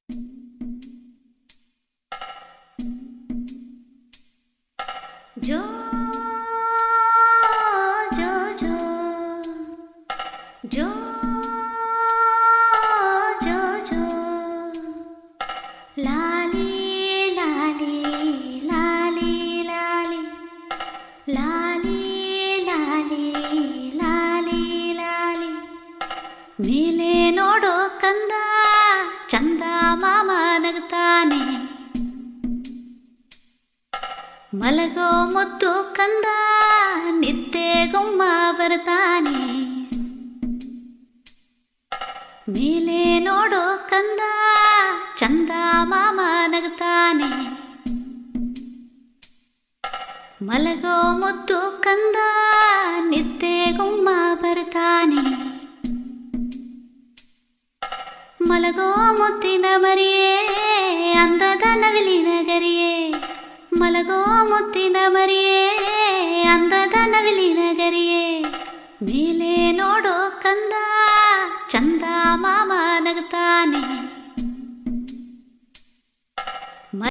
ಜೋ ಜೋ ಜೋ ಜೋ ಜೋ ಜೋ ಲಾಲಿ ಲಾಲಿ ಲಾಲಿ ಲಾಲಿ ಲಾಲಿ ಲಾಲಿ ಲಾಲಿ ಲಾಲಿ ಮೇಲೆ ನೋಡೋ ಕಂದ ಚಂದ ಮಾಮ ನಗ್ತಾನೆ, ಮಲಗೋ ಮುದ್ದು ಕಂದ ನಿದ್ದೆ ಗುಮ್ಮ ಬರ್ತಾನೆ. ಮೇಲೆ ನೋಡೋ ಕಂದ ಚಂದ ಮಾಮ ನಗ್ತಾನೆ, ಮಲಗೋ ಮುದ್ದು ಕಂದ ನಿದ್ದೆ ಗುಮ್ಮ ಬರ್ತಾನೆ. ಮಲಗೋ ಮುತ್ತಿನ ಮರಿಯೇ ಅಂದದ ನವಿಲಿನ ಗರಿಯೇ, ಮಲಗೋ ಮುತ್ತಿನ ಮರಿಯೇ ಅಂದದ ನವಿಲಿನ ಗರಿಯೇ. ಮೇಲೆ ನೋಡೋ ಕಂದ ಚಂದ ಮಾಮ ನಗ್ತಾನೆ.